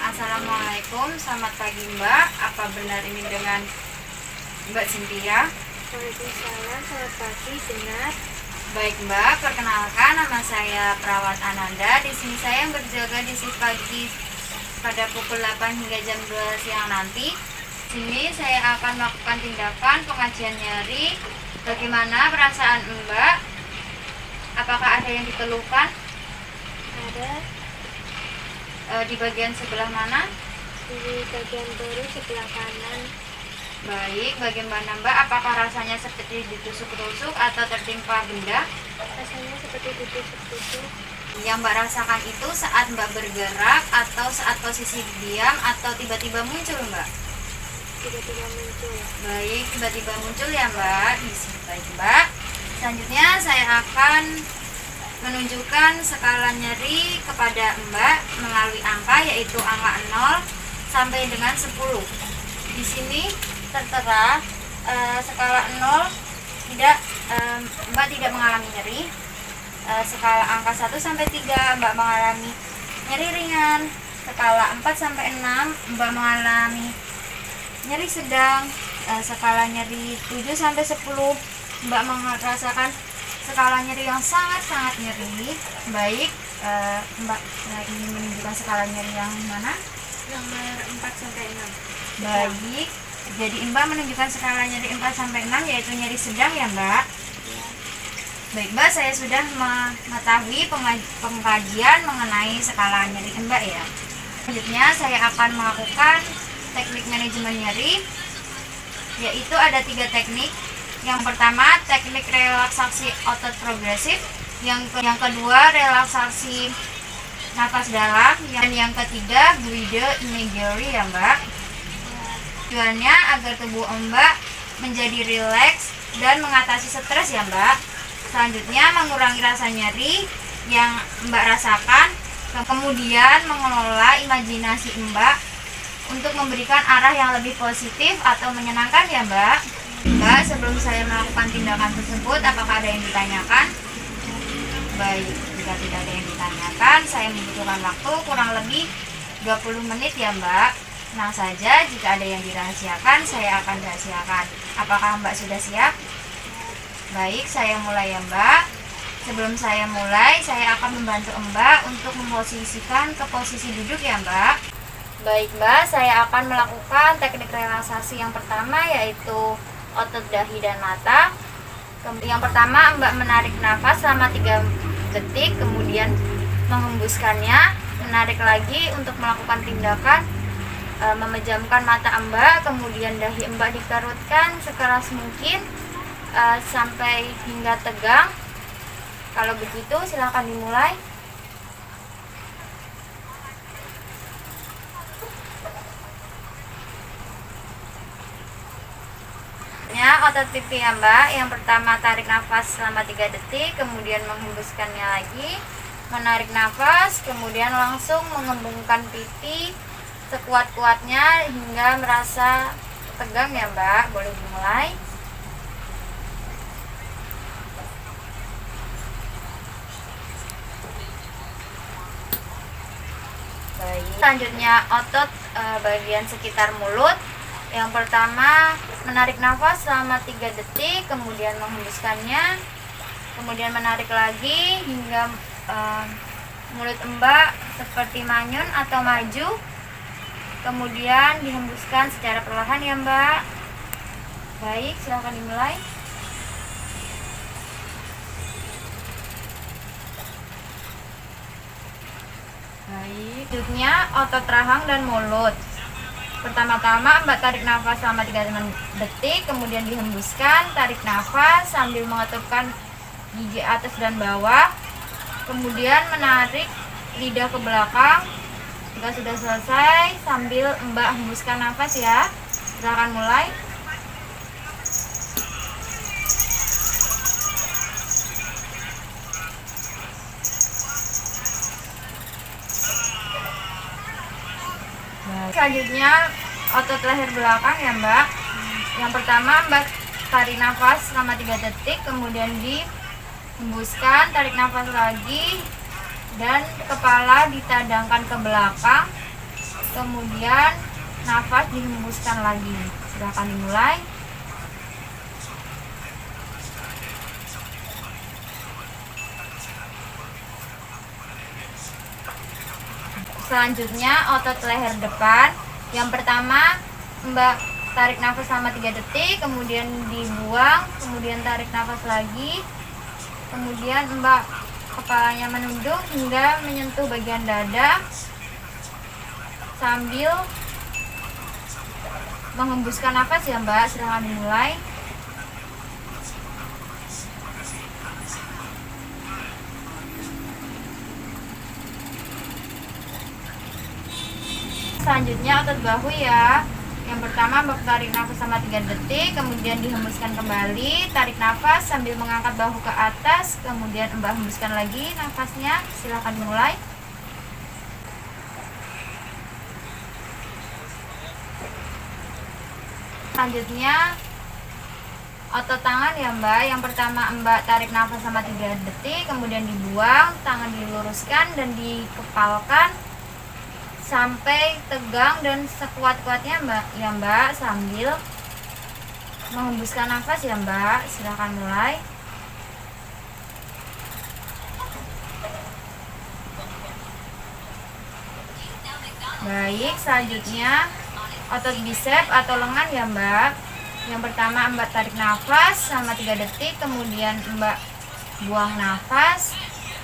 Assalamualaikum, selamat pagi Mbak. Apa benar ini dengan Mbak Cynthia? Waalaikumsalam, selamat pagi, benar. Baik Mbak, perkenalkan nama saya Perawat Ananda. Di sini saya berjaga di shift pagi pada pukul 8 hingga jam 2 siang nanti. Di sini saya akan melakukan tindakan pengajian nyeri. Bagaimana perasaan Mbak? Apakah ada yang dikeluhkan? Ada Di bagian sebelah mana? di bagian perut sebelah kanan. Baik, bagaimana Mbak? Apakah rasanya seperti ditusuk-tusuk atau tertimpa benda? Rasanya seperti ditusuk-tusuk. Yang Mbak rasakan itu saat Mbak bergerak atau saat posisi diam atau tiba-tiba muncul Mbak? Tiba-tiba muncul. Baik, tiba-tiba muncul ya Mbak. Baik Mbak. Selanjutnya saya akan menunjukkan skala nyeri kepada Mbak melalui angka, yaitu angka 0 sampai dengan 10. Di sini tertera skala 0 tidak, Mbak tidak mengalami nyeri. Skala angka 1 sampai 3 Mbak mengalami nyeri ringan. Skala 4 sampai 6 Mbak mengalami nyeri sedang. Skala nyeri 7 sampai 10 Mbak merasakan skala nyeri yang sangat nyeri. Baik, Mbak ingin menunjukkan skala nyeri yang mana? Nomor 4 sampai 6. Baik, jadi Mbak menunjukkan skala nyeri 4 sampai 6, yaitu nyeri sedang ya Mbak. Baik Mbak, saya sudah mengetahui pengkajian mengenai skala nyeri Mbak ya. Selanjutnya saya akan melakukan teknik manajemen nyeri, yaitu ada 3 teknik. Yang pertama, teknik relaksasi otot progresif. Yang kedua, relaksasi nafas dalam. Dan yang ketiga, guide imagery ya Mbak. Tujuannya agar tubuh Mbak menjadi rileks dan mengatasi stres ya Mbak. Selanjutnya, mengurangi rasa nyeri yang Mbak rasakan. Kemudian, mengelola imajinasi Mbak untuk memberikan arah yang lebih positif atau menyenangkan ya Mbak. Mbak, sebelum saya melakukan tindakan tersebut, apakah ada yang ditanyakan? Baik, jika tidak ada yang ditanyakan, saya membutuhkan waktu kurang lebih 20 menit ya Mbak. Tenang saja, jika ada yang dirahasiakan, saya akan rahasiakan. Apakah Mbak sudah siap? Baik, saya mulai ya Mbak. Sebelum saya mulai, saya akan membantu Mbak untuk memposisikan ke posisi duduk ya Mbak. Baik Mbak, saya akan melakukan teknik relaksasi yang pertama, yaitu otot dahi dan mata. Yang pertama, Mbak menarik nafas selama 3 detik, kemudian menghembuskannya, menarik lagi untuk melakukan tindakan memejamkan mata Mbak, kemudian dahi Mbak dikerutkan sekeras mungkin sampai hingga tegang. Kalau begitu, silakan dimulai. Otot pipi ya Mbak. Yang pertama, tarik nafas selama 3 detik, kemudian menghembuskannya lagi, menarik nafas, kemudian langsung mengembungkan pipi sekuat-kuatnya hingga merasa tegang ya Mbak. Boleh dimulai. Baik. Selanjutnya otot bagian sekitar mulut. Yang pertama, menarik nafas selama 3 detik, kemudian menghembuskannya, kemudian menarik lagi hingga mulut Mbak seperti manyun atau maju, kemudian dihembuskan secara perlahan ya Mbak. Baik, silakan dimulai. Baik, selanjutnya otot rahang dan mulut. Pertama-tama Mbak tarik nafas selama 3 detik, kemudian dihembuskan, tarik nafas sambil mengetupkan gigi atas dan bawah, kemudian menarik lidah ke belakang. Jika sudah selesai, sambil Mbak hembuskan nafas ya. Silakan mulai. Selanjutnya otot leher belakang ya Mbak. Yang pertama, Mbak tarik nafas selama 3 detik, kemudian dihembuskan, tarik nafas lagi, dan kepala ditadangkan ke belakang. kemudian nafas dihembuskan lagi. Silakan dimulai. Selanjutnya otot leher depan. Yang pertama, Mbak tarik nafas selama 3 detik, kemudian dibuang, kemudian tarik nafas lagi. Kemudian Mbak kepalanya menunduk hingga menyentuh bagian dada sambil menghembuskan nafas ya Mbak. Silahkan dimulai. Selanjutnya otot bahu ya. Yang pertama Mbak tarik nafas sama 3 detik, kemudian dihembuskan kembali, tarik nafas sambil mengangkat bahu ke atas, kemudian Mbak hembuskan lagi nafasnya. Silahkan dimulai. Selanjutnya otot tangan ya Mbak. Yang pertama Mbak tarik nafas sama 3 detik, kemudian dibuang, tangan diluruskan dan dikepalkan sampai tegang dan sekuat-kuatnya Mbak, sambil menghembuskan nafas ya Mbak. Silahkan mulai. Baik, selanjutnya otot bicep atau lengan ya Mbak. Yang pertama Mbak tarik nafas selama 3 detik, kemudian Mbak buang nafas.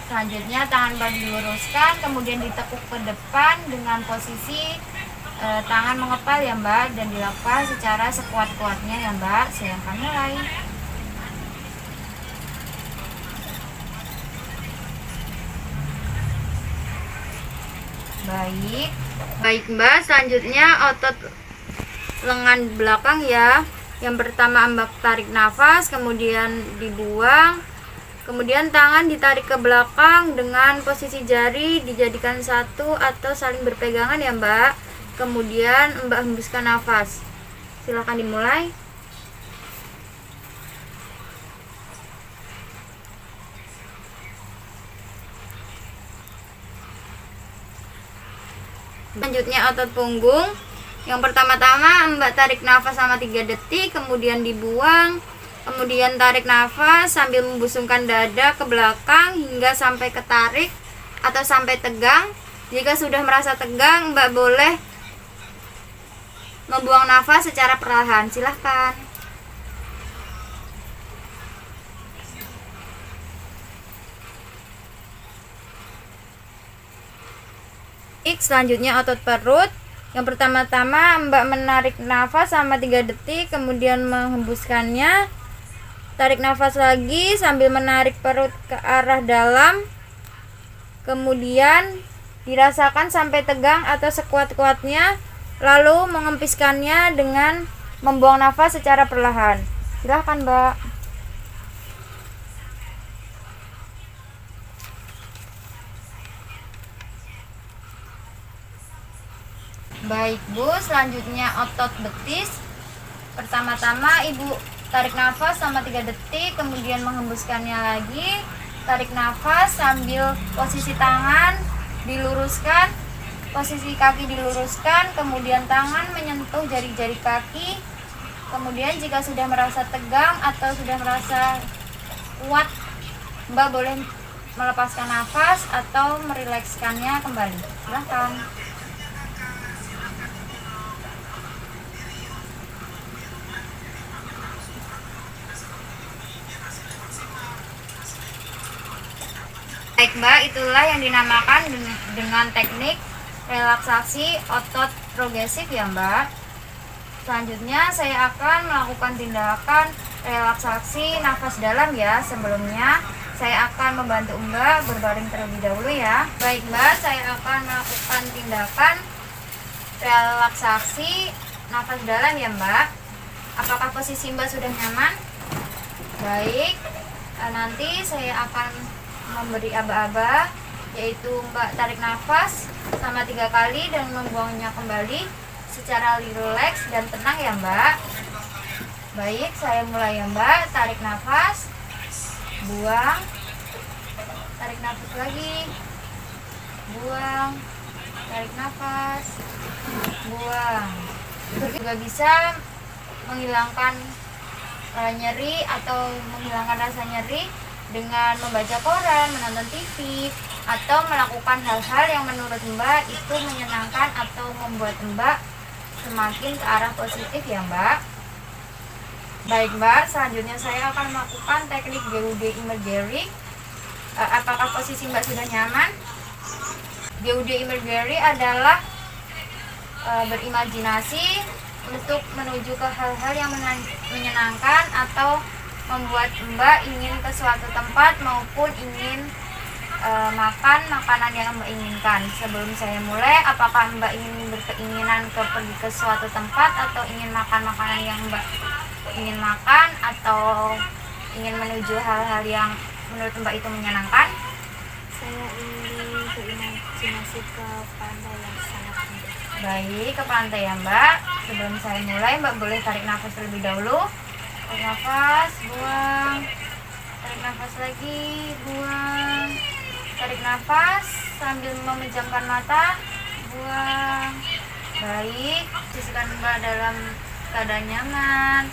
Selanjutnya tangan Mbak diluruskan, kemudian ditekuk ke depan dengan posisi tangan mengepal ya Mbak, dan dilakukan secara sekuat-kuatnya ya Mbak. Silahkan mulai. Baik Mbak, selanjutnya otot lengan belakang ya. Yang pertama Mbak tarik nafas, kemudian dibuang. Kemudian tangan ditarik ke belakang dengan posisi jari dijadikan satu atau saling berpegangan ya Mbak. Kemudian Mbak hembuskan nafas. Silakan dimulai. Selanjutnya otot punggung. Yang pertama-tama Mbak tarik nafas selama 3 detik, kemudian dibuang. Kemudian tarik nafas sambil membusungkan dada ke belakang hingga sampai ketarik atau sampai tegang. Jika sudah merasa tegang, Mbak boleh membuang nafas secara perlahan. Silahkan. Selanjutnya otot perut. Yang pertama-tama Mbak menarik nafas selama 3 detik, kemudian menghembuskannya. Tarik nafas lagi sambil menarik perut ke arah dalam. Kemudian dirasakan sampai tegang atau sekuat-kuatnya, lalu mengempiskannya dengan membuang nafas secara perlahan. Silahkan Mbak. Baik Bu, selanjutnya otot betis. Pertama-tama Ibu tarik nafas selama 3 detik, kemudian menghembuskannya lagi. Tarik nafas sambil posisi tangan diluruskan, posisi kaki diluruskan, kemudian tangan menyentuh jari-jari kaki. Kemudian jika sudah merasa tegang atau sudah merasa kuat, Mbak boleh melepaskan nafas atau merilekskannya kembali. Silahkan. Baik Mbak, itulah yang dinamakan dengan teknik relaksasi otot progresif ya Mbak. Selanjutnya saya akan melakukan tindakan relaksasi nafas dalam ya. Sebelumnya saya akan membantu Mbak berbaring terlebih dahulu ya. Baik Mbak, saya akan melakukan tindakan relaksasi nafas dalam ya Mbak. Apakah posisi Mbak sudah nyaman? Baik, nanti saya akan memberi aba-aba, yaitu Mbak tarik nafas selama 3 kali dan membuangnya kembali secara rileks dan tenang ya Mbak. Baik, saya mulai ya Mbak. Tarik nafas, buang, tarik nafas lagi, buang, tarik nafas, buang. Juga bisa menghilangkan nyeri atau menghilangkan rasa nyeri dengan membaca koran, menonton TV, atau melakukan hal-hal yang menurut Mbak itu menyenangkan atau membuat Mbak semakin ke arah positif ya Mbak. Baik Mbak, selanjutnya saya akan melakukan teknik GUD Imagery. Apakah posisi Mbak sudah nyaman? GUD Imagery adalah berimajinasi untuk menuju ke hal-hal yang menyenangkan atau membuat Mbak ingin ke suatu tempat maupun ingin makan makanan yang Mbak inginkan. Sebelum saya mulai, apakah Mbak ingin berkeinginan pergi ke suatu tempat atau ingin makan makanan yang Mbak ingin makan atau ingin menuju hal-hal yang menurut Mbak itu menyenangkan? Saya ingin berimajinasi ke pantai yang sangat indah. Baik, ke pantai ya Mbak. Sebelum saya mulai, Mbak boleh tarik nafas terlebih dahulu. Tarik nafas, buang. Tarik nafas lagi, buang. Tarik nafas sambil memejamkan mata, buang. Baik, posisikan Mbak dalam keadaan nyaman.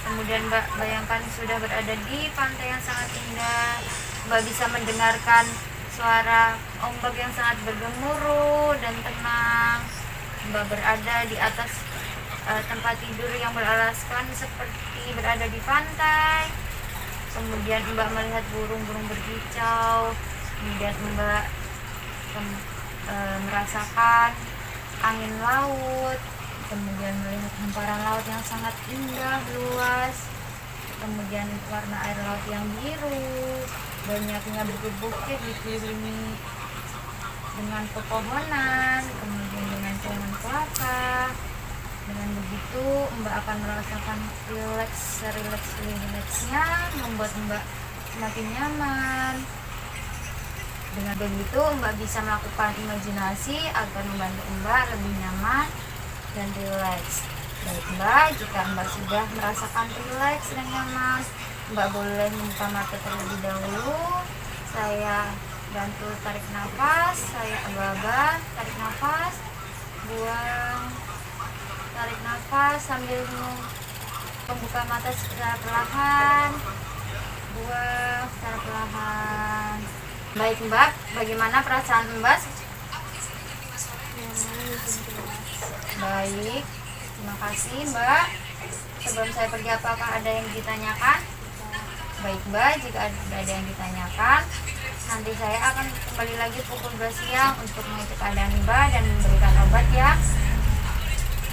Kemudian Mbak bayangkan sudah berada di pantai yang sangat indah. Mbak bisa mendengarkan suara ombak yang sangat bergemuruh dan tenang. Mbak berada di atas tempat tidur yang beralaskan seperti berada di pantai. Kemudian Mbak melihat burung-burung berkicau. Kemudian Mbak merasakan angin laut. Kemudian melihat hamparan laut yang sangat indah, luas. Kemudian warna air laut yang biru, banyaknya bukit-bukit dikelilingi dengan pepohonan, kemudian dengan pohon kelapa. Dengan begitu Mbak akan merasakan relaksnya, membuat Mbak semakin nyaman. Dengan begitu Mbak bisa melakukan imajinasi agar membantu Mbak lebih nyaman dan rileks. Baik Mbak, jika Mbak sudah merasakan rileks dan nyaman, Mbak boleh membuka mata terlebih dahulu. Saya bantu tarik nafas, saya aba-aba, tarik nafas, buang. Tarik nafas sambil membuka mata secara perlahan, buang secara perlahan. Baik Mbak, bagaimana perasaan Mbak? Baik, terima kasih Mbak. Sebelum saya pergi, apakah ada yang ditanyakan? Baik Mbak, jika ada yang ditanyakan, nanti saya akan kembali lagi pukul 2 siang untuk mengecek keadaan Mbak dan memberikan obat ya.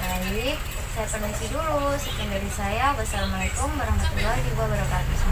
Baik, saya permisi dulu. Sekian dari saya. Wassalamualaikum warahmatullahi wabarakatuh.